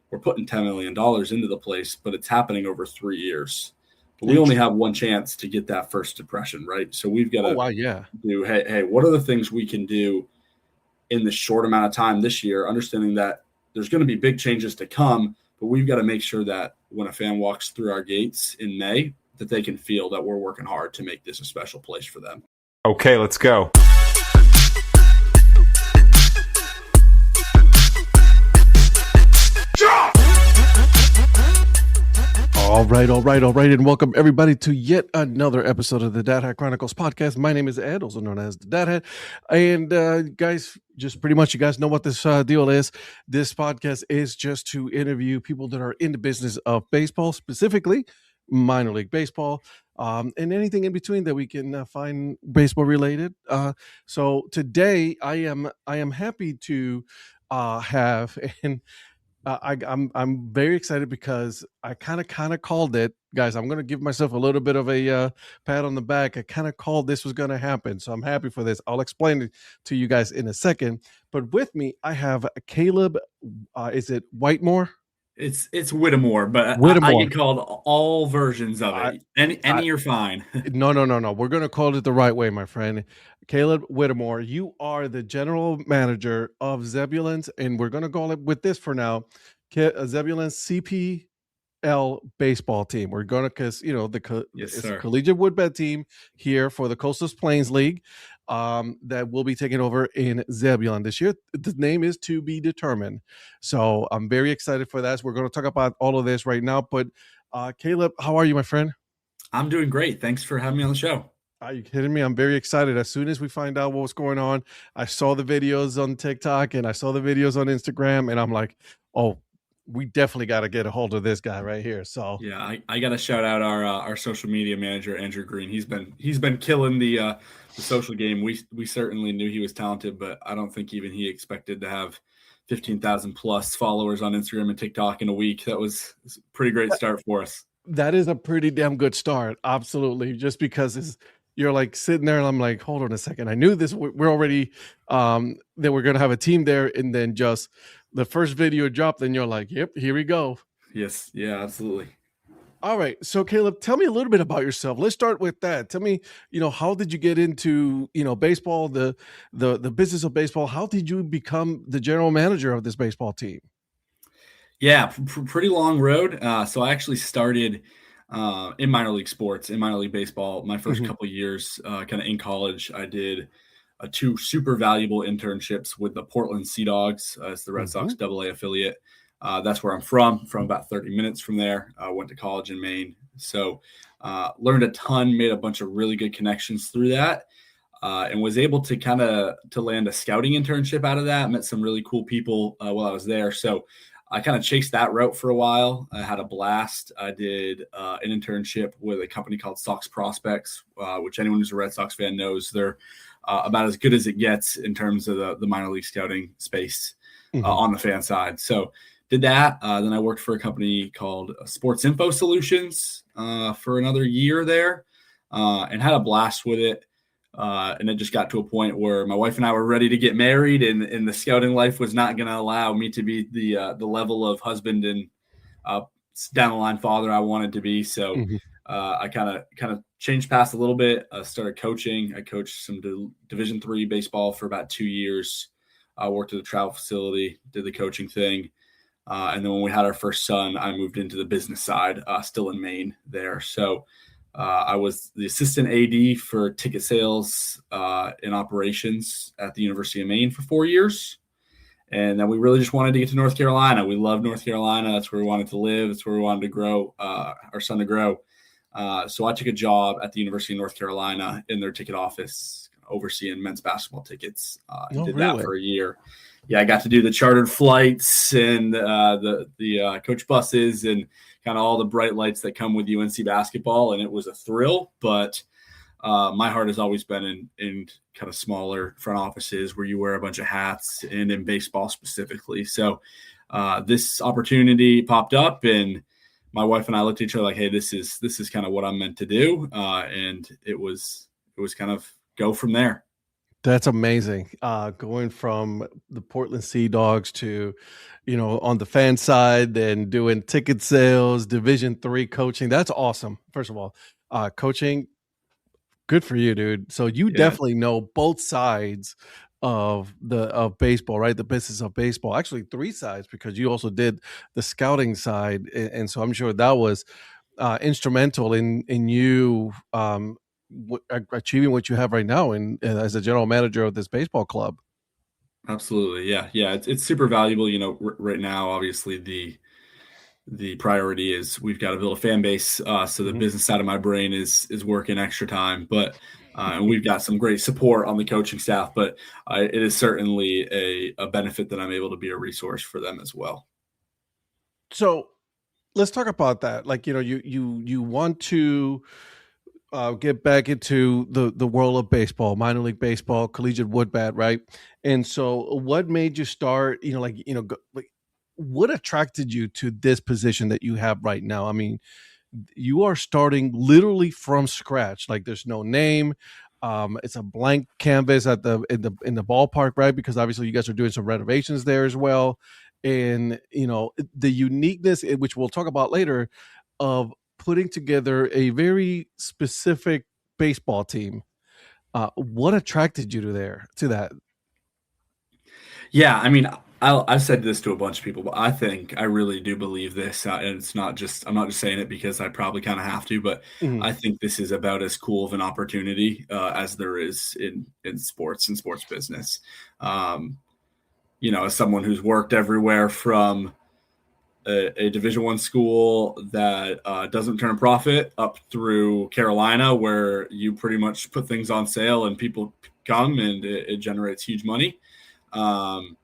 we're putting $10 million into the place, but it's happening over 3 years. But we only have one chance to get that first impression, right? So we've got to do, hey, what are the things we can do in the short amount of time this year, understanding that there's going to be big changes to come, but we've got to make sure that when a fan walks through our gates in May, that they can feel that we're working hard to make this a special place for them. Okay, let's go. All right, and welcome everybody to yet another episode of the Dad Hat Chronicles podcast. My name is Ed, also known as the Dad Hat, and guys, just pretty much you guys know what this deal is. This podcast is just to interview people that are in the business of baseball, specifically minor league baseball, and anything in between that we can find baseball related. So today, I am happy to have and. I'm very excited because I kind of called it, guys. I'm going to give myself a little bit of a pat on the back. I kind of called this was going to happen, so I'm happy for this. I'll explain it to you guys in a second. But with me, I have Caleb. Is it Whittemore? It's Whittimore, but Whittimore. I get called all versions of it. Any you're fine. No. We're going to call it the right way, my friend. Caleb Whittimore, you are the general manager of Zebulon's, and we're going to call it with this for now, Zebulon's CPL baseball team. We're going to, because, you know, it's a collegiate woodbed team here for the Coastal Plains League that will be taking over in Zebulon this year. The name is to be determined. So I'm very excited for that. So we're going to talk about all of this right now. But Caleb, how are you, my friend? I'm doing great. Thanks for having me on the show. Are you kidding me? I'm very excited. As soon as we find out what's going on, I saw the videos on TikTok and I saw the videos on Instagram, and I'm like, oh, we definitely got to get a hold of this guy right here. So yeah, I got to shout out our social media manager, Andrew Green. He's been killing the social game. We certainly knew he was talented, but I don't think even he expected to have 15,000 plus followers on Instagram and TikTok in a week. That was a pretty great start for us. That is a pretty damn good start. Absolutely. Just because you're like sitting there and I'm like, hold on a second. I knew this. We're already that we're going to have a team there. And then just the first video dropped. Then you're like, yep, here we go. Yes. Yeah, absolutely. All right. So Caleb, tell me a little bit about yourself. Let's start with that. Tell me, how did you get into, baseball, the business of baseball? How did you become the general manager of this baseball team? Yeah, pretty long road. So I actually started in minor league sports, in minor league baseball. My first couple of years, kind of in college, I did 2 super valuable internships with the Portland Sea Dogs. It's the Red Sox AA affiliate. That's where I'm from about 30 minutes from there. I went to college in Maine. So learned a ton, made a bunch of really good connections through that, and was able to to land a scouting internship out of that. Met some really cool people while I was there. So I kind of chased that route for a while. I had a blast. I did an internship with a company called Sox Prospects, which anyone who's a Red Sox fan knows they're about as good as it gets in terms of the minor league scouting space on the fan side. So did that. Then I worked for a company called Sports Info Solutions for another year there and had a blast with it. And it just got to a point where my wife and I were ready to get married, and the scouting life was not going to allow me to be the level of husband and down the line father I wanted to be. So I kind of changed paths a little bit. Started coaching. I coached some Division III baseball for about 2 years. I worked at a travel facility, did the coaching thing. And then when we had our first son, I moved into the business side, still in Maine there. So I was the assistant AD for ticket sales and operations at the University of Maine for 4 years. And then we really just wanted to get to North Carolina. We love North Carolina. That's where we wanted to live. That's where we wanted to grow, our son to grow. So I took a job at the University of North Carolina in their ticket office, overseeing men's basketball tickets. That for a year. Yeah, I got to do the chartered flights and the coach buses and kind of all the bright lights that come with UNC basketball. And it was a thrill, but my heart has always been in kind of smaller front offices where you wear a bunch of hats, and in baseball specifically. So this opportunity popped up, and my wife and I looked at each other like, hey, this is kind of what I'm meant to do. And it was kind of go from there. That's amazing. Going from the Portland Sea Dogs to, on the fan side, then doing ticket sales, Division III coaching. That's awesome. First of all, coaching, good for you, dude. So you Yeah, definitely know both sides of baseball, right? The business of baseball. Actually, three sides because you also did the scouting side, and so I'm sure that was instrumental in you achieving what you have right now in as a general manager of this baseball club. absolutely. Yeah, yeah. It's super valuable. Right now, obviously the priority is we've got to build a fan base. So the Mhm. business side of my brain is working extra time, but and we've got some great support on the coaching staff. But it is certainly a benefit that I'm able to be a resource for them as well. So let's talk about that. Like, you want to get back into the world of baseball, minor league baseball, collegiate wood bat, right? And so, what made you start? What attracted you to this position that you have right now? I mean, you are starting literally from scratch. Like, there's no name. It's a blank canvas at the ballpark, right? Because obviously you guys are doing some renovations there as well, and the uniqueness, which we'll talk about later, of putting together a very specific baseball team. What attracted you to that? Yeah, I mean, I've said this to a bunch of people, but I really do believe this, and it's not just I'm not just saying it because I probably kind of have to, but Mhm. I think this is about as cool of an opportunity as there is in sports and sports business. Um, as someone who's worked everywhere from a Division I school that doesn't turn a profit up through Carolina, where you pretty much put things on sale and people come and it generates huge money. Um,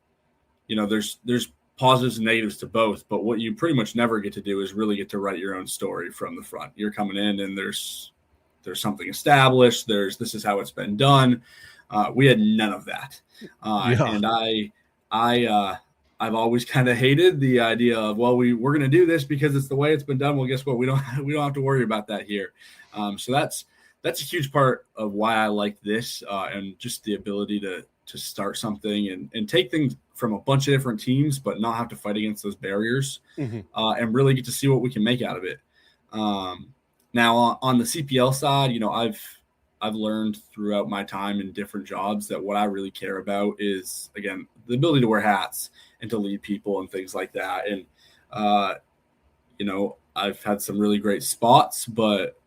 there's positives and negatives to both, but what you pretty much never get to do is really get to write your own story from the front. You're coming in and there's something established. This is how it's been done. We had none of that, Yeah. and I've always kind of hated the idea of, well, we're going to do this because it's the way it's been done. Well, guess what? We don't have to worry about that here. So that's a huge part of why I like this, and just the ability to start something and take things from a bunch of different teams, but not have to fight against those barriers, Mhm. and really get to see what we can make out of it. Um, Now on the CPL side, I've learned throughout my time in different jobs that what I really care about is, again, the ability to wear hats and to lead people and things like that. And uh, I've had some really great spots, but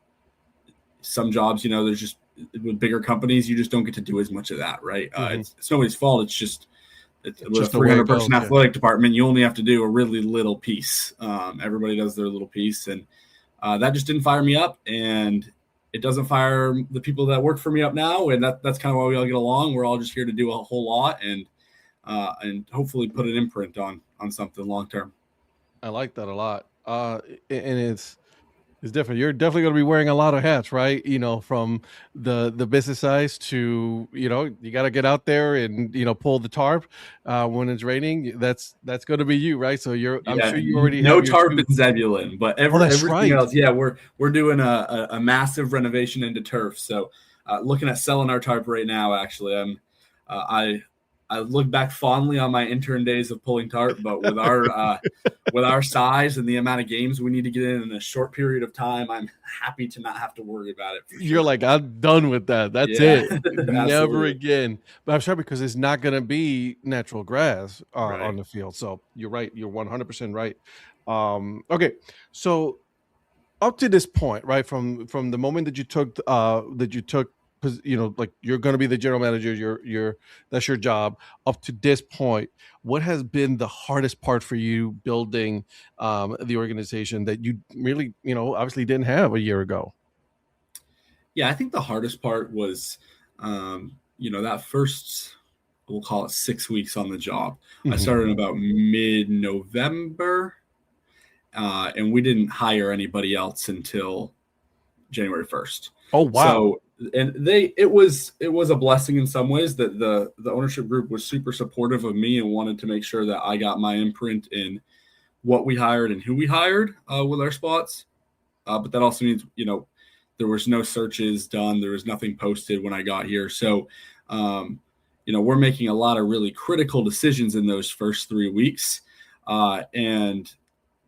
some jobs, there's just with bigger companies, you just don't get to do as much of that, right? Mhm. It's nobody's fault. It's It's with a just the way it 300 goes. person Yeah. athletic department, you only have to do a really little piece. Everybody does their little piece, and that just didn't fire me up, and it doesn't fire the people that work for me up now. And that's kind of why we all get along. We're all just here to do a whole lot and hopefully put an imprint on something long term. I like that a lot. And it's different. You're definitely going to be wearing a lot of hats, right? From the business size to you got to get out there and pull the tarp when it's raining. That's going to be you, right? So I'm Yeah, sure you already no have your tarp shoes. in Zebulon, but Oh, that's everything right. else, yeah, we're doing a massive renovation into turf. So, looking at selling our tarp right now. Actually, I look back fondly on my intern days of pulling tarp, but with our size and the amount of games we need to get in a short period of time, I'm happy to not have to worry about it for You're sure. like, I'm done with that. That's Yeah, it. Never absolutely again. But I'm sure because it's not going to be natural grass on right. the field. So you're right. You're 100% right. Okay. So up to this point, right, from the moment that you took like you're going to be the general manager, you're that's your job. Up to this point, what has been the hardest part for you building the organization that you really obviously didn't have a year ago? Yeah, I think the hardest part was, that first, we'll call it 6 weeks on the job. I Mhm. started in about mid November, and we didn't hire anybody else until January 1st. Oh, wow. So, and it was a blessing in some ways that the ownership group was super supportive of me and wanted to make sure that I got my imprint in what we hired and who we hired with our spots. But that also means, there was no searches done. There was nothing posted when I got here. So we're making a lot of really critical decisions in those first 3 weeks. And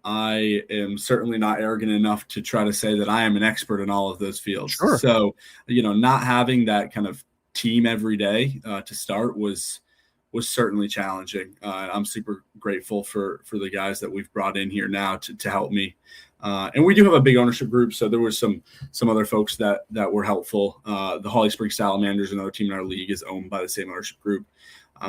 I am certainly not arrogant enough to try to say that I am an expert in all of those fields. Sure. So, not having that kind of team every day to start was certainly challenging. I'm super grateful for the guys that we've brought in here now to help me. And we do have a big ownership group, so there was some other folks that were helpful. The Holly Springs Salamanders, another team in our league, is owned by the same ownership group.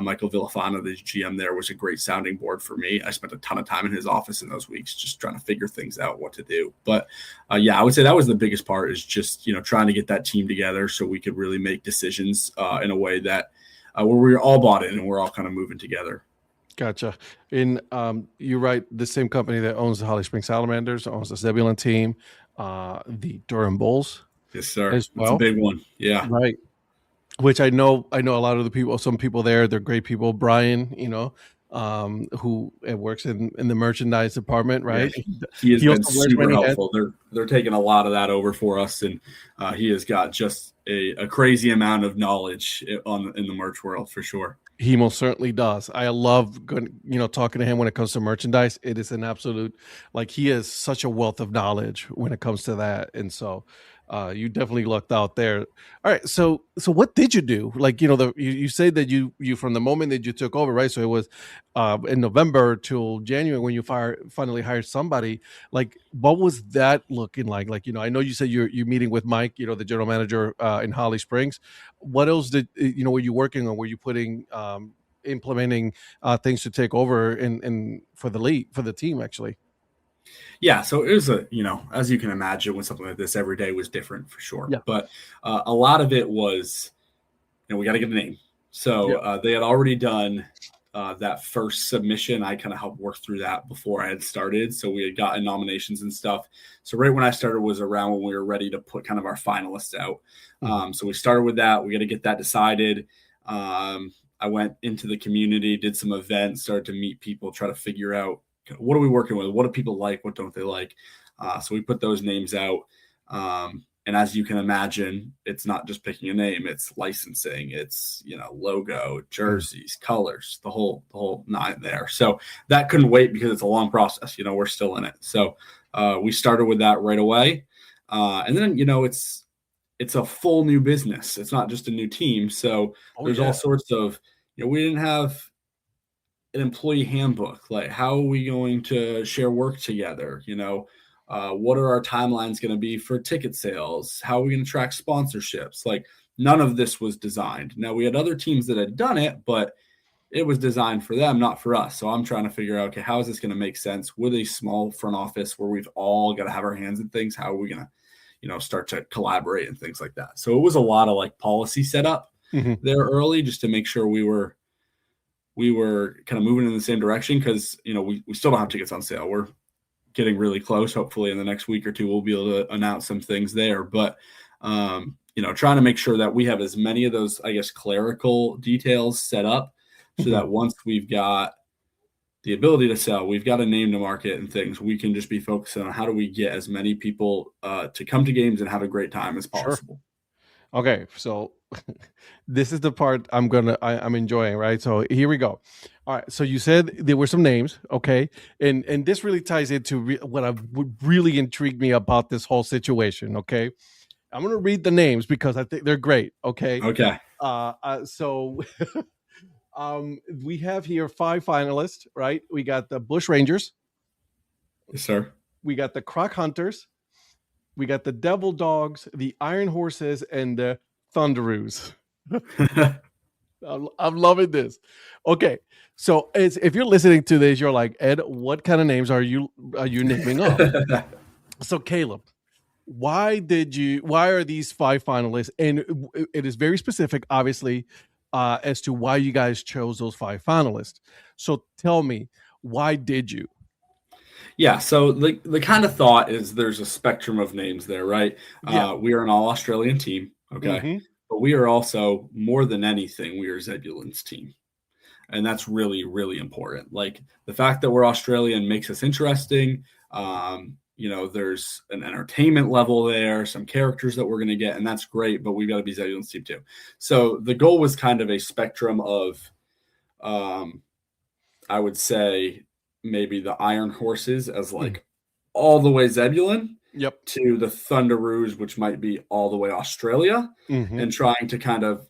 Michael Villafana, the GM there, was a great sounding board for me. I spent a ton of time in his office in those weeks just trying to figure things out, what to do. But I would say that was the biggest part, is just trying to get that team together so we could really make decisions in a way that where we were all bought in and we're all kind of moving together. Gotcha. And you're right. The same company that owns the Holly Springs Salamanders owns the Zebulon team, the Durham Bulls. Yes, sir. As well. It's a big one. Yeah. Right. Which I know a lot of the people, some people there, they're great people. Brian, who works in the merchandise department, right? Yeah, he has been super helpful. They're taking a lot of that over for us, and he has got just a crazy amount of knowledge in the merch world for sure. He most certainly does. I love talking to him when it comes to merchandise. It is an absolute, he has such a wealth of knowledge when it comes to that. And so you definitely lucked out there. All right. So what did you do? You say that you from the moment that you took over, right? So it was in November till January when you finally hired somebody. What was that looking like? I know you said you're meeting with Mike, the general manager in Holly Springs. What else were you working on? Were you putting implementing things to take over in for the team actually? Yeah, so it was as you can imagine, when something like this, every day was different for sure. Yeah. But a lot of it was, we got to get a name. So they had already done that first submission. I kind of helped work through that before I had started. So we had gotten nominations and stuff. So right when I started was around when we were ready to put kind of our finalists out. So we started with that. We got to get that decided. I went into the community, did some events, started to meet people, try to figure out what are we working with? What do people like? What don't they like? So we put those names out. And as you can imagine, it's not just picking a name, it's licensing, it's, logo, jerseys, colors, the whole nine there. So that couldn't wait because it's a long process. We're still in it. So we started with that right away. And then, it's a full new business. It's not just a new team. So there's all sorts of, we didn't have an employee handbook. Like, how are we going to share work together? What are our timelines going to be for ticket sales? How are we going to track sponsorships? None of this was designed. Now, we had other teams that had done it, but it was designed for them, not for us. So I'm trying to figure out, okay, how is this going to make sense with a small front office where we've all got to have our hands in things? How are we going to, start to collaborate and things like that? So it was a lot of policy setup there early, just to make sure we were kind of moving in the same direction, because, we still don't have tickets on sale. We're getting really close. Hopefully in the next week or two, we'll be able to announce some things there. But, trying to make sure that we have as many of those, I guess, clerical details set up so that once we've got the ability to sell, we've got a name to market and things, we can just be focusing on how do we get as many people to come to games and have a great time as possible. Sure. Okay. So this is the part I'm enjoying, right? So here we go. All right. So you said there were some names, okay, and this really ties into what would really intrigue me about this whole situation. Okay, I'm gonna read the names because I think they're great. Okay. Okay. So we have here 5 finalists, right? We got the Bush Rangers. Yes, sir. We got the Croc Hunters. We got the Devil Dogs, the Iron Horses, and the Thunderoos. I'm loving this. Okay, so if you're listening to this, you're like, Ed, what kind of names are you naming up? So Caleb, why are these 5 finalists? And it is very specific, obviously, as to why you guys chose those 5 finalists. So tell me, why did you? Yeah, so the kind of thought is there's a spectrum of names there, right? Yeah. We are an all-Australian team, okay? But we are also, more than anything, we are Zebulon's team. And that's really, really important. The fact that we're Australian makes us interesting. there's an entertainment level there, some characters that we're going to get, and that's great, but we've got to be Zebulon's team too. So the goal was kind of a spectrum of, I would say maybe the Iron Horses as like all the way Zebulon Yep. to the Thunderoos, which might be all the way Australia, and trying to kind of,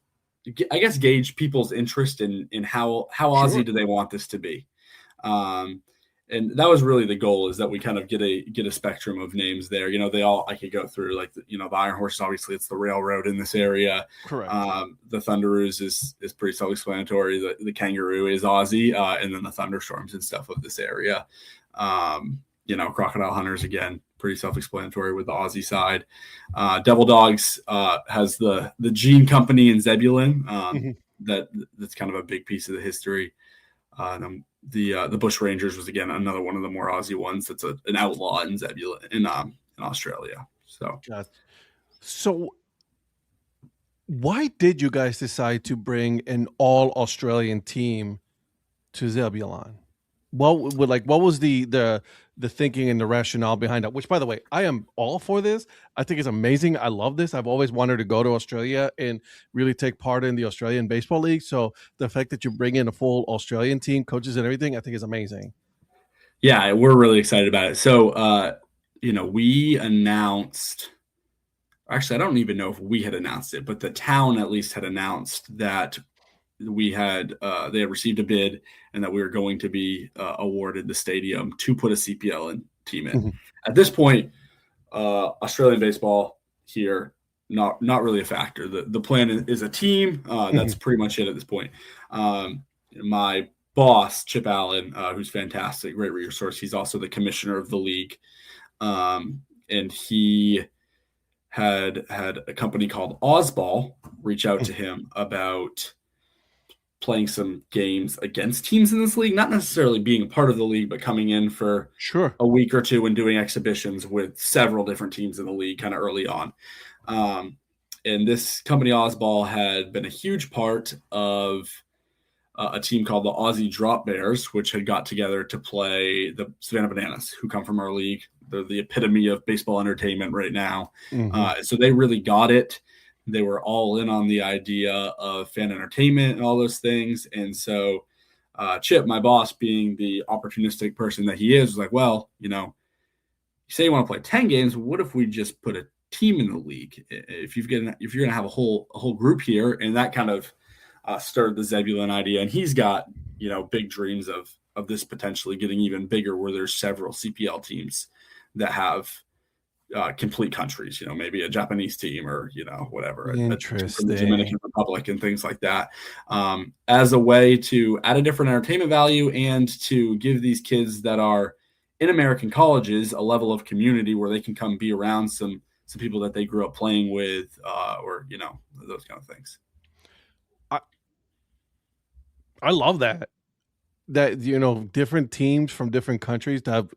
I guess, gauge people's interest in how Aussie do they want this to be. And that was really the goal, is that we kind of get a spectrum of names there. They all, I could go through, like, the Iron Horse, obviously it's the railroad in this area. Correct. The Thunderoos is pretty self-explanatory. The kangaroo is Aussie, and then the thunderstorms and stuff of this area. Crocodile Hunters, again, pretty self-explanatory with the Aussie side. Devil Dogs has the Gene Company in Zebulon. That's kind of a big piece of the history. The Bush Rangers was, again, another one of the more Aussie ones. That's an outlaw in Zebulon in Australia. So why did you guys decide to bring an all Australian team to Zebulon? What was the thinking and the rationale behind that? Which, by the way, I am all for this. I think it's amazing. I love this. I've always wanted to go to Australia and really take part in the Australian Baseball League. So the fact that you bring in a full Australian team, coaches and everything, I think is amazing. Yeah, we're really excited about it. So, we announced. Actually, I don't even know if we had announced it, but the town at least had announced that they had received a bid and that we were going to be awarded the stadium to put a CPL team in. At this point, Australian baseball here, not really a factor. The plan is a team. That's pretty much it at this point. My boss, Chip Allen, who's fantastic, great resource. He's also the commissioner of the league. And he had a company called Osball reach out to him about playing some games against teams in this league, not necessarily being a part of the league, but coming in for a week or two and doing exhibitions with several different teams in the league kind of early on. And this company, Osball, had been a huge part of a team called the Aussie Drop Bears, which had got together to play the Savannah Bananas, who come from our league. They're the epitome of baseball entertainment right now. So they really got it. They were all in on the idea of fan entertainment and all those things. And so Chip, my boss, being the opportunistic person that he is, was like, well, you say you want to play 10 games. What if we just put a team in the league? If you're going to have a whole group here, and that kind of stirred the Zebulon idea. And he's got, big dreams of this potentially getting even bigger, where there's several CPL teams that have complete countries, maybe a Japanese team or, whatever, Interesting. The Dominican Republic and things like that, as a way to add a different entertainment value and to give these kids that are in American colleges a level of community where they can come be around some people that they grew up playing with, or, those kind of things. I love that different teams from different countries to have,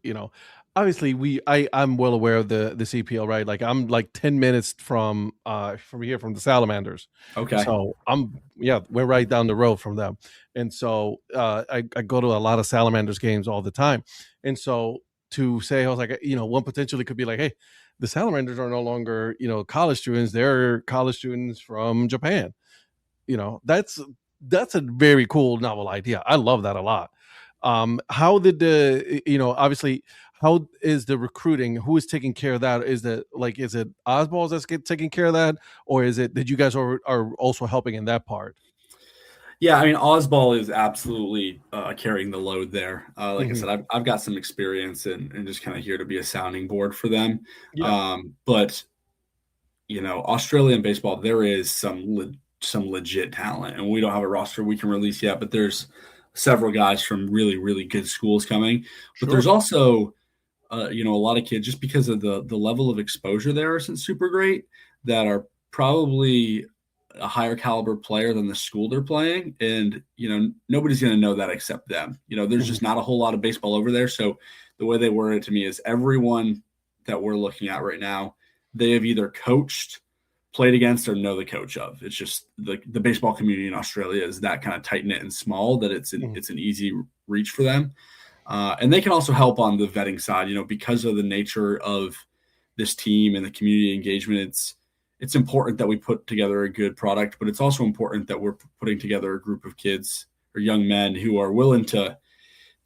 obviously I'm well aware of the CPL, right? Like, I'm like 10 minutes from here, from the Salamanders. Okay. So we're right down the road from them. And so I go to a lot of Salamanders games all the time. And so to say, I was like, one potentially could be like, hey, the Salamanders are no longer, college students. They're college students from Japan. That's a very cool, novel idea. I love that a lot. How did obviously, how is the recruiting? Who is taking care of that? Is it Osball that's taking care of that? Or did you guys are also helping in that part? Yeah, I mean, Osball is absolutely carrying the load there. Like I said, I've got some experience and just kind of here to be a sounding board for them. Yeah. But, Australian baseball, there is some legit talent, and we don't have a roster we can release yet, but there's several guys from really, really good schools coming. But there's also, a lot of kids, just because of the level of exposure there isn't super great, that are probably a higher caliber player than the school they're playing. And, nobody's going to know that except them. There's just not a whole lot of baseball over there. So the way they word it to me is everyone that we're looking at right now, they have either coached, played against, or know the coach of. It's just the baseball community in Australia is that kind of tight knit and small that it's an easy reach for them. And they can also help on the vetting side, because of the nature of this team and the community engagement. It's important that we put together a good product, but it's also important that we're putting together a group of kids or young men who are willing to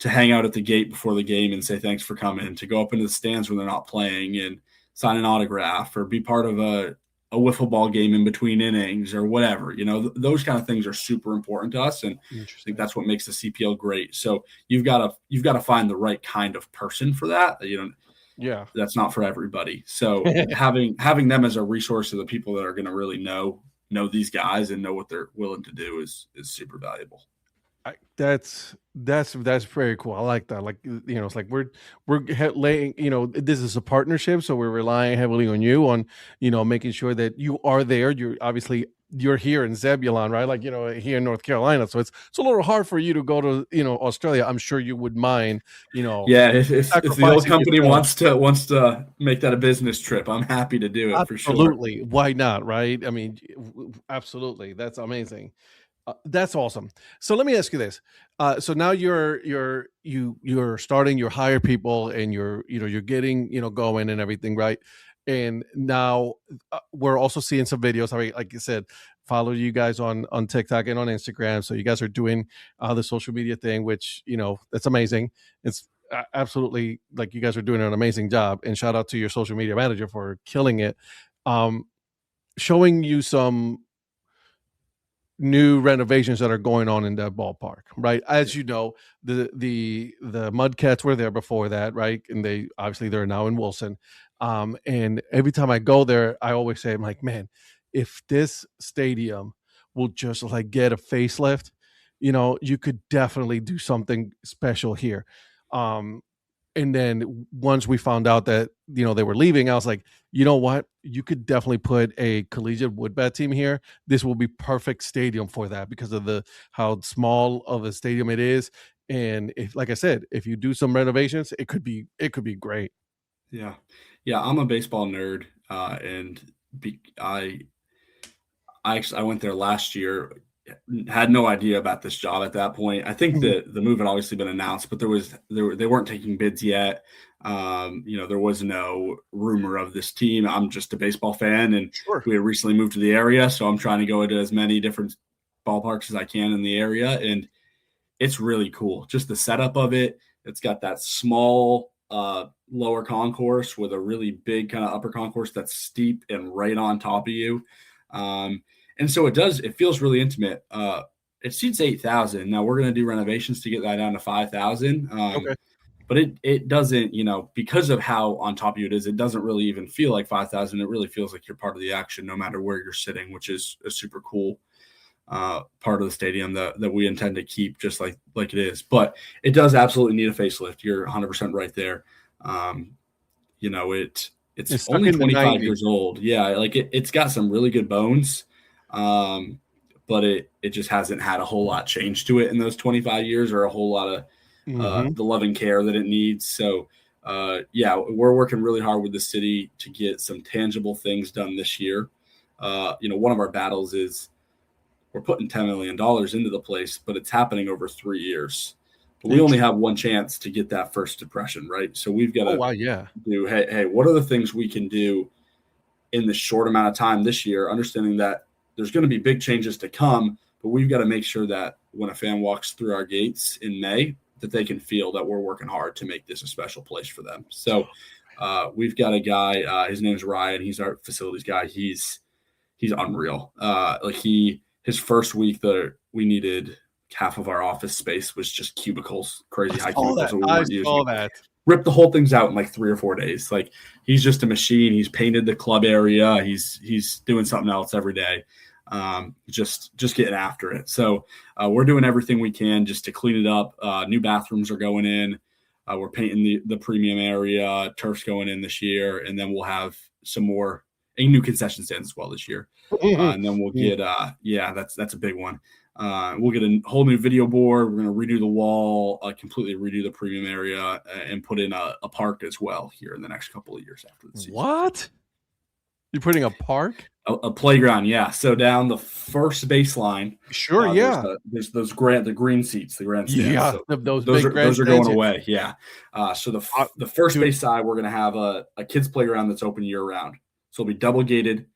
hang out at the gate before the game and say thanks for coming, to go up into the stands when they're not playing and sign an autograph, or be part of a wiffle ball game in between innings or whatever. Those kind of things are super important to us, and I think that's what makes the CPL great. So you've got to find the right kind of person for that. Yeah. That's not for everybody. So having them as a resource to the people that are going to really know these guys and know what they're willing to do is super valuable. That's very cool. I like that. Like, it's like we're laying, this is a partnership, so we're relying heavily on you on, making sure that you are there. You're here in Zebulon, right? Like, here in North Carolina. So it's a little hard for you to go to, Australia. I'm sure you would mind, Yeah, if the old company yourself. wants to make that a business trip, I'm happy to do it for sure. Absolutely. Why not? Right. I mean, absolutely. That's amazing. That's awesome. So let me ask you this. So now you're starting, you hire people, and you're getting, going and everything, right? And now we're also seeing some videos. I mean, like you said, follow you guys on TikTok and on Instagram. So you guys are doing the social media thing, which, that's amazing. It's absolutely, like, you guys are doing an amazing job. And shout out to your social media manager for killing it. Showing you some new renovations that are going on in that ballpark, right? As you know, the Mudcats were there before that, right? And they're now in Wilson. And every time I go there, I always say, I'm like, man, if this stadium will just like get a facelift, you could definitely do something special here. And then once we found out that, they were leaving, I was like, you know what? You could definitely put a collegiate wood bat team here. This will be perfect stadium for that because of how small of a stadium it is. And if, like I said, if you do some renovations, it could be great. Yeah. Yeah. I'm a baseball nerd. And I went there last year, had no idea about this job at that point. I think that the move had obviously been announced, but they weren't taking bids yet. There was no rumor of this team. I'm just a baseball fan, and Sure. we had recently moved to the area, so I'm trying to go into as many different ballparks as I can in the area, and it's really cool. Just the setup of it. It's got that small lower concourse with a really big kind of upper concourse that's steep and right on top of you. And so it feels really intimate. It seats 8,000. Now we're going to do renovations to get that down to 5,000. Okay. But it doesn't, because of how on top of you it is, it doesn't really even feel like 5,000. It really feels like you're part of the action no matter where you're sitting, which is a super cool part of the stadium that we intend to keep just like it is. But it does absolutely need a facelift. You're 100% right there. It's only 25 years old. Yeah, like it's got some really good bones, but it just hasn't had a whole lot change to it in those 25 years, or a whole lot of the love and care that it needs. So, we're working really hard with the city to get some tangible things done this year. One of our battles is we're putting $10 million into the place, but it's happening over 3 years. But we only have one chance to get that first impression, right? So we've got to do, hey, what are the things we can do in the short amount of time this year, understanding that there's going to be big changes to come, but we've got to make sure that when a fan walks through our gates in May, that they can feel that we're working hard to make this a special place for them. So we've got a guy, his name's Ryan. He's our facilities guy. He's unreal. His first week that we needed half of our office space was just cubicles, crazy high cubicles that we weren't using. Ripped the whole things out in like 3 or 4 days. Like, he's just a machine. He's painted the club area. He's doing something else every day. Just getting after it. So we're doing everything we can just to clean it up. New bathrooms are going in. We're painting the premium area. Turf's going in this year, and then we'll have some more new concession stands as well this year. And then we'll get that's a big one. We'll get a whole new video board. We're going to redo the wall, completely redo the premium area, and put in a park as well here in the next couple of years after the season. What? You're putting a park? A playground, yeah. So down the first baseline, Sure, yeah. there's the green seats, the grandstands. Yeah, So those those big are going grandstands, yeah. away. Yeah. So the first Dude, base side, we're gonna have a kids playground that's open year round. So it'll be double gated.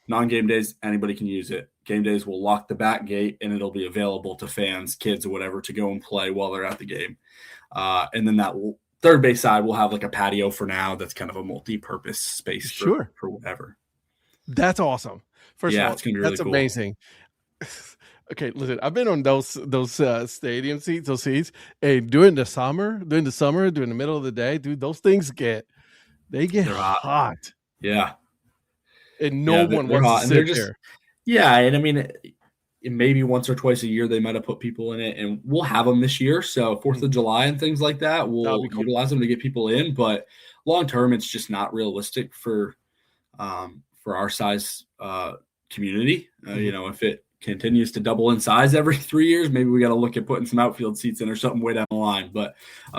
Non-game days, anybody can use it. Game days, we'll lock the back gate and it'll be available to fans, kids, or whatever to go and play while they're at the game. And then that third base side, we'll have like a patio for now. That's kind of a multi-purpose space sure. for whatever. That's awesome. First of Yeah, all, it's gonna be really that's cool. amazing. Okay, listen, I've been on those stadium seats, those seats, and during the middle of the day, dude, those things get They're hot. hot, Yeah. and no Yeah, one they're wants to hot, and they're sit just there. yeah, and I mean, maybe once or twice a year they might have put people in it, and we'll have them this year. So 4th Mhm. of July and things like that, That'll be we'll cool. utilize them to get people in. But long term, it's just not realistic for our size community. Mhm. If it continues to double in size every 3 years, maybe we got to look at putting some outfield seats in or something way down the line. But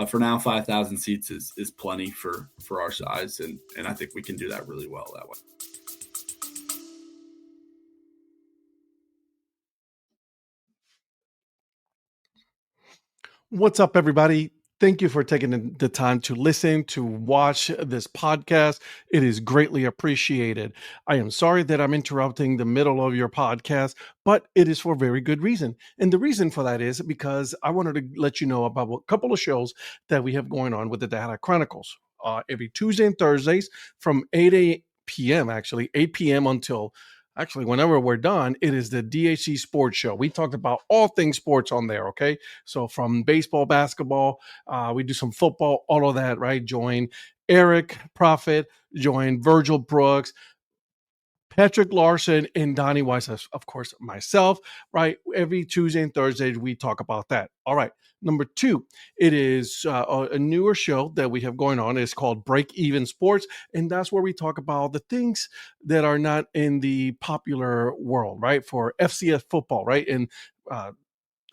for now, 5,000 seats is plenty for our size, and I think we can do that really well that way. What's up, everybody? Thank you for taking the time to listen, to watch this podcast. It is greatly appreciated. I am sorry that I'm interrupting the middle of your podcast, but it is for a very good reason. And the reason for that is because I wanted to let you know about a couple of shows that we have going on with the Data Chronicles. Every Tuesday and Thursdays from 8 p.m., actually, 8 p.m. until actually whenever we're done, it is the DHC Sports Show. We talked about all things sports on there, okay? So from baseball, basketball, we do some football, all of that, right? Join Eric Prophet, join Virgil Brooks, Patrick Larson, and Donnie Weiss, of course, myself, right? Every Tuesday and Thursday, we talk about that. All right. Number two, it is a newer show that we have going on. It's called Break Even Sports. And that's where we talk about the things that are not in the popular world, right? For FCS football, right? And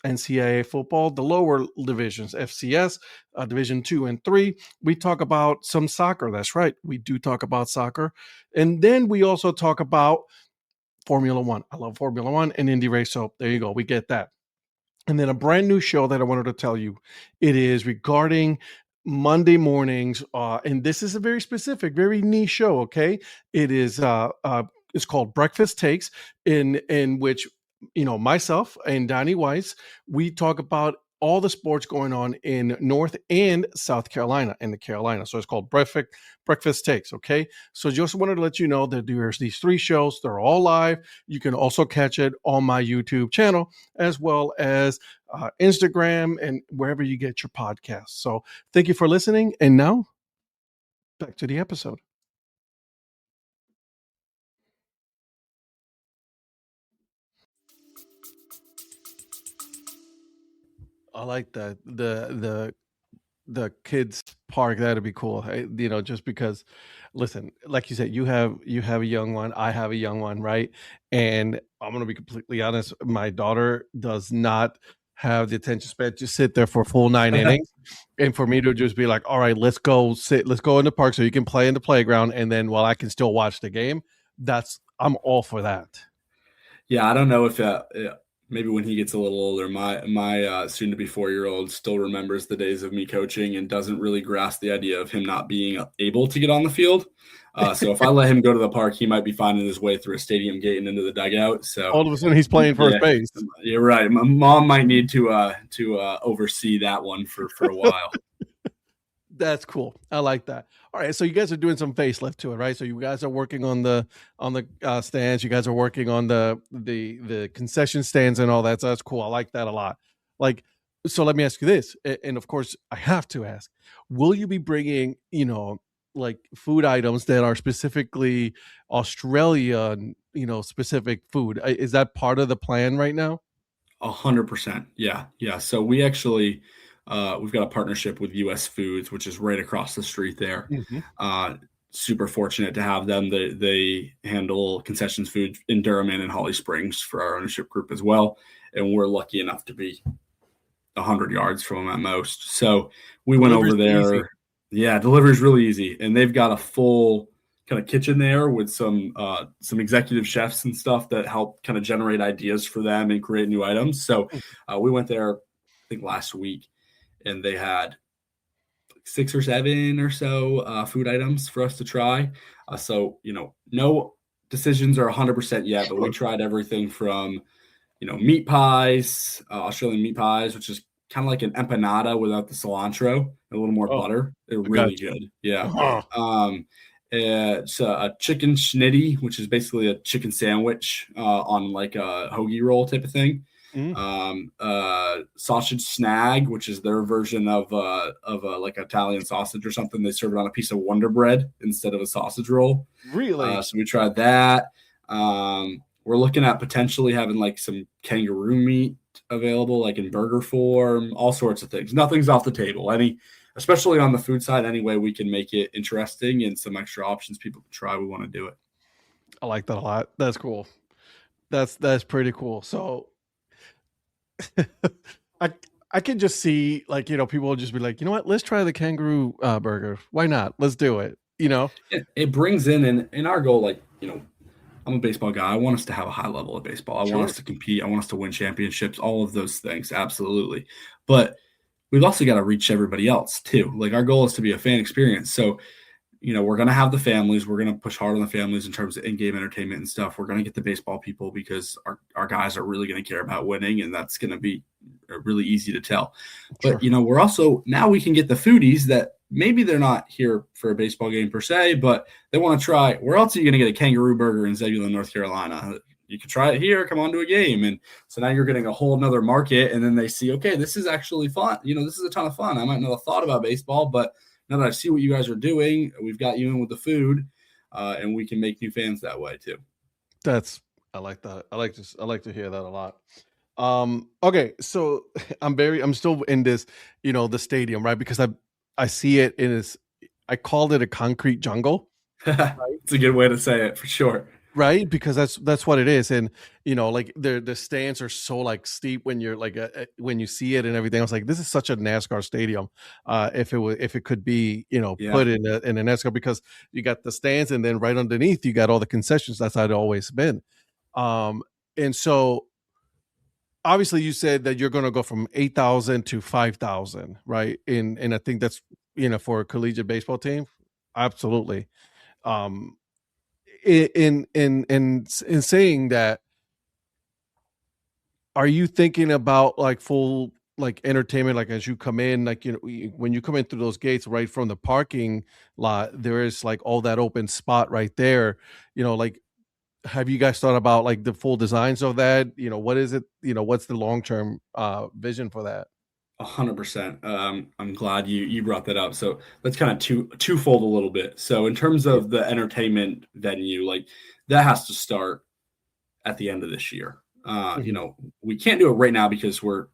NCAA football, the lower divisions, FCS, Division 2 and 3. We talk about some soccer. That's right. We do talk about soccer. And then we also talk about Formula One. I love Formula One and Indy Race. So there you go. We get that. And then a brand new show that I wanted to tell you. It is regarding Monday mornings. And this is a very specific, very niche show. Okay. It is it's called Breakfast Takes, in which myself and Donnie Weiss, we talk about all the sports going on in North and South Carolina and the Carolina. So it's called Breakfast Takes. Okay. So just wanted to let you know that there's these three shows. They're all live. You can also catch it on my YouTube channel as well as Instagram and wherever you get your podcasts. So thank you for listening. And now back to the episode. I like that. The kids park, that'd be cool. Just because, listen, like you said, you have a young one, I have a young one, right? And I'm gonna be completely honest, my daughter does not have the attention span to sit there for full 9 innings. And for me to just be like, all right, let's go in the park so you can play in the playground, and then while I can still watch the game, I'm all for that. Yeah, I don't know if maybe when he gets a little older, my soon to be 4-year-old still remembers the days of me coaching and doesn't really grasp the idea of him not being able to get on the field. So if I let him go to the park, he might be finding his way through a stadium gate and into the dugout. So All of a sudden he's playing first yeah, base. you're right. My mom might need to oversee that one for a while. That's cool. I like that. All right, so you guys are doing some facelift to it, right? So you guys are working on the stands. You guys are working on the concession stands and all that. So that's cool. I like that a lot. Like, so let me ask you this, and of course I have to ask: will you be bringing, like food items that are specifically Australian, specific food? Is that part of the plan right now? 100%. Yeah. Yeah. So we actually, we've got a partnership with US Foods, which is right across the street there. Mm-hmm. Super fortunate to have them. They handle concessions food in Durham and in Holly Springs for our ownership group as well. And we're lucky enough to be 100 yards from them at most. So we went Delivery's over easy. there. Yeah. Delivery is really easy. And they've got a full kind of kitchen there with some executive chefs and stuff that help kind of generate ideas for them and create new items. So we went there, I think last week, and they had 6 or 7 or so food items for us to try. So no decisions are 100% yet, but we tried everything from meat pies, Australian meat pies, which is kind of like an empanada without the cilantro, a little more butter. They're really you. good. Yeah. Uh-huh. It's a chicken schnitty, which is basically a chicken sandwich on like a hoagie roll type of thing. Mm. Sausage snag, which is their version of like Italian sausage or something. They serve it on a piece of Wonder Bread instead of a sausage roll. Really? So we tried that. We're looking at potentially having like some kangaroo meat available, like in burger form, all sorts of things. Nothing's off the table. Especially on the food side, any way we can make it interesting and some extra options people can try, we want to do it. I like that a lot. That's cool. That's pretty cool. So I I can just see, like, people will just be like, you know what, let's try the kangaroo burger. Why not? Let's do it. It brings in our goal, like, I'm a baseball guy. I want us to have a high level of baseball. I want us to compete. I want us to win championships, all of those things. Absolutely. But we've also got to reach everybody else too. Like, our goal is to be a fan experience. So, we're going to have the families. We're going to push hard on the families in terms of in-game entertainment and stuff. We're going to get the baseball people because our guys are really going to care about winning, and that's going to be really easy to tell. But, we're also, now we can get the foodies that maybe they're not here for a baseball game per se, but they want to try. Where else are you going to get a kangaroo burger in Zebulon, North Carolina? You can try it here. Come on to a game. And so now you're getting a whole nother market. And then they see, okay, this is actually fun. This is a ton of fun. I might not have thought about baseball, but now that I see what you guys are doing, we've got you in with the food, and we can make new fans that way too. I like that. I like to hear that a lot. Okay, so I'm still in this, the stadium, right? Because I see it in this, I called it a concrete jungle. It's a good way to say it, for sure. Right, because that's what it is. And like the stands are so like steep when you're like when you see it and everything. I was like, this is such a NASCAR stadium. If it could be put in a NASCAR, because you got the stands and then right underneath you got all the concessions. That's how it always been. And so obviously you said that you're going to go from 8,000 to 5,000, right? And I think that's for a collegiate baseball team, absolutely. In saying that, are you thinking about like full like entertainment, like as you come in, like when you come in through those gates right from the parking lot, there is like all that open spot right there, like, have you guys thought about like the full designs of that? What is it, what's the long-term vision for that? 100%. I'm glad you brought that up. So that's kind of twofold a little bit. So in terms of the entertainment venue, like, that has to start at the end of this year. We can't do it right now because we're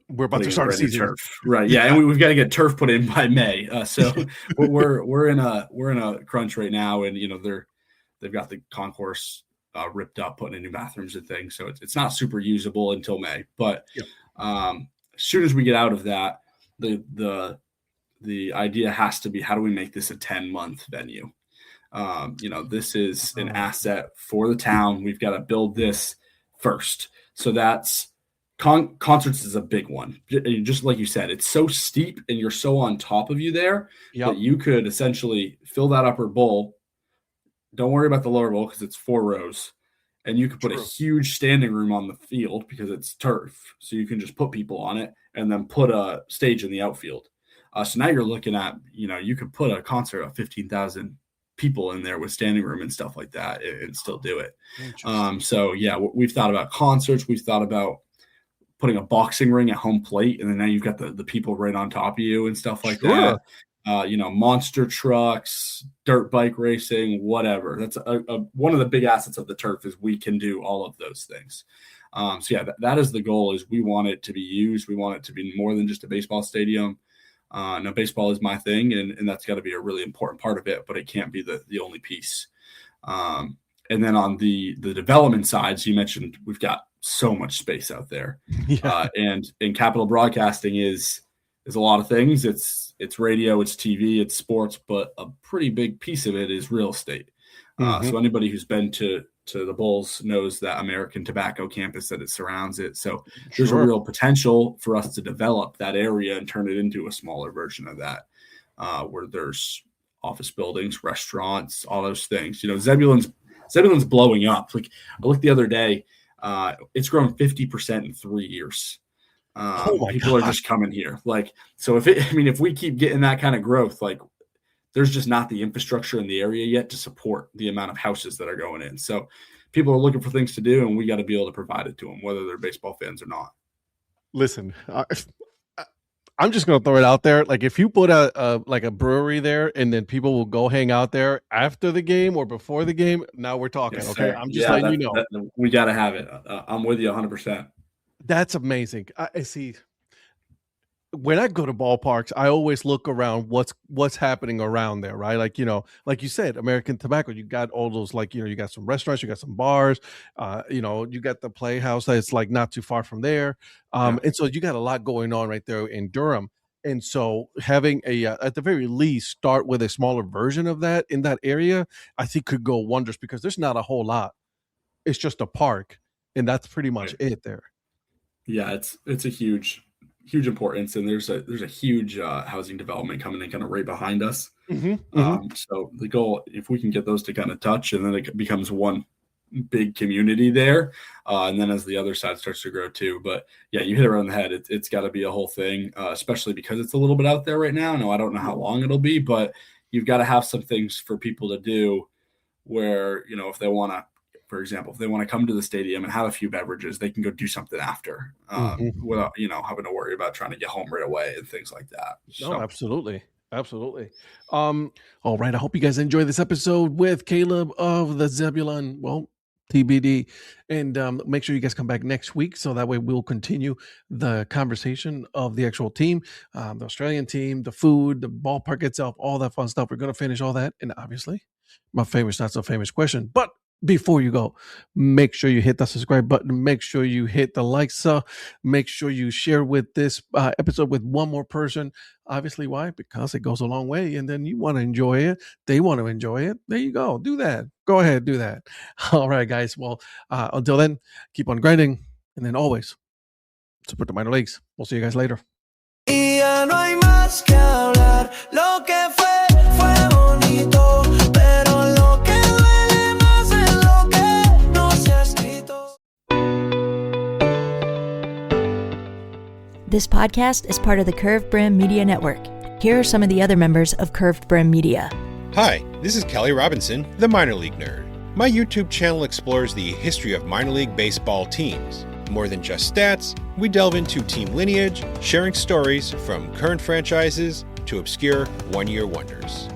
about to putting in start a brand new season, turf, right? Yeah, and we've got to get turf put in by May. So we're in a crunch right now, and they've got the concourse ripped up, putting in new bathrooms and things. So it's not super usable until May. But as soon as we get out of that, the idea has to be, how do we make this a 10-month venue? This is an asset for the town. We've got to build this first. So that's concerts is a big one. Just like you said, it's so steep and you're so on top of you there that you could essentially fill that upper bowl. Don't worry about the lower bowl because it's 4 rows. And you could put a huge standing room on the field because it's turf. So you can just put people on it and then put a stage in the outfield. So now you're looking at, you could put a concert of 15,000 people in there with standing room and stuff like that and still do it. So yeah, we've thought about concerts. We've thought about putting a boxing ring at home plate, and then now you've got the people right on top of you and stuff like that. Monster trucks, dirt bike racing, whatever. That's one of the big assets of the turf, is we can do all of those things. So yeah, that is the goal. Is we want it to be used. We want it to be more than just a baseball stadium. No, baseball is my thing, and that's got to be a really important part of it, but it can't be the only piece. And then on the development sides, you mentioned we've got so much space out there. And Capital Broadcasting is a lot of things. It's radio, it's TV, it's sports, but a pretty big piece of it is real estate. So anybody who's been to the Bulls knows that American Tobacco campus that it surrounds it. So there's a real potential for us to develop that area and turn it into a smaller version of that, where there's office buildings, restaurants, all those things. Zebulon's blowing up. Like, I looked the other day, it's grown 50% in 3 years. People are just coming here. Like, so if we keep getting that kind of growth, like, there's just not the infrastructure in the area yet to support the amount of houses that are going in. So people are looking for things to do, and we got to be able to provide it to them, whether they're baseball fans or not. Listen, I'm just going to throw it out there. Like, if you put a brewery there, and then people will go hang out there after the game or before the game, now we're talking. Yes, okay. I'm just letting you know. We got to have it. I'm with you 100%. That's amazing. I see. When I go to ballparks, I always look around what's happening around there, right? Like, like you said, American Tobacco, you got all those, like, you got some restaurants, you got some bars, you got the Playhouse that's like not too far from there. And so you got a lot going on right there in Durham. And so having at the very least, start with a smaller version of that in that area, I think could go wonders, because there's not a whole lot. It's just a park, and that's pretty much it there. Yeah, it's a huge importance, and there's a huge housing development coming in kind of right behind us. So the goal, if we can get those to kind of touch, and then it becomes one big community there, and then as the other side starts to grow too. But yeah, you hit it on the head. It's got to be a whole thing, especially because it's a little bit out there right now. No, I don't know how long it'll be, but you've got to have some things for people to do where, if they want to, for example, if they want to come to the stadium and have a few beverages, they can go do something after, without, having to worry about trying to get home right away and things like that. No, absolutely. All right. I hope you guys enjoyed this episode with Caleb of the Zebulon. Well, TBD. And make sure you guys come back next week, so that way we'll continue the conversation of the actual team, the Australian team, the food, the ballpark itself, all that fun stuff. We're going to finish all that. And obviously, my famous, not so famous question, but before you go, make sure you hit the subscribe button. Make sure you hit the like. So make sure you share with this episode with one more person. Obviously, why? Because it goes a long way, and then you want to enjoy it. They want to enjoy it. There you go. Do that. Go ahead. Do that. All right, guys. Well, until then, keep on grinding, and then always support the minor leagues. We'll see you guys later. Y ya no hay más que hablar. Lo que fue bonito, pero lo que duele más es lo que no se ha escrito. This podcast is part of the Curved Brim Media Network. Here are some of the other members of Curved Brim Media. Hi, this is Kelly Robinson, the Minor League Nerd. My YouTube channel explores the history of minor league baseball teams. More than just stats, we delve into team lineage, sharing stories from current franchises to obscure one-year wonders.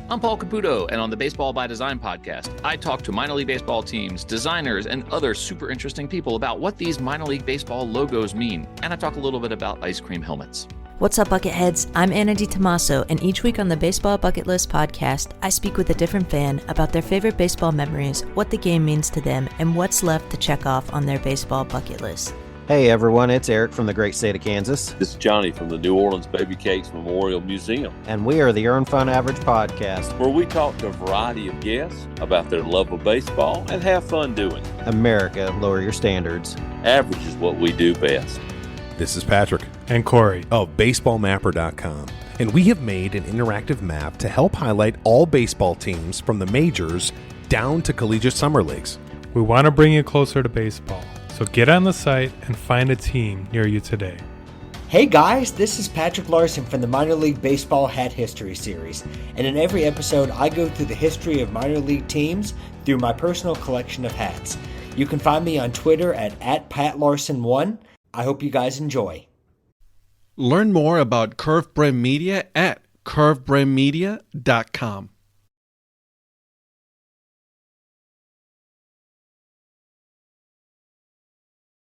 I'm Paul Caputo, and on the Baseball by Design podcast, I talk to minor league baseball teams, designers, and other super interesting people about what these minor league baseball logos mean, and I talk a little bit about ice cream helmets. What's up, Bucketheads? I'm Anna DiTomaso, and each week on the Baseball Bucket List podcast, I speak with a different fan about their favorite baseball memories, what the game means to them, and what's left to check off on their baseball bucket list. Hey everyone, it's Eric from the great state of Kansas. This is Johnny from the New Orleans Baby Cakes Memorial Museum. And we are the Earn Fun Average podcast, where we talk to a variety of guests about their love of baseball and have fun doing it. America, lower your standards. Average is what we do best. This is Patrick and Corey of BaseballMapper.com, and we have made an interactive map to help highlight all baseball teams from the majors down to collegiate summer leagues. We want to bring you closer to baseball, so get on the site and find a team near you today. Hey guys, this is Patrick Larson from the Minor League Baseball Hat History Series, and in every episode I go through the history of minor league teams through my personal collection of hats. You can find me on Twitter at @PatLarson1. I hope you guys enjoy. Learn more about Curved Brim Media at curvedbrimmedia.com.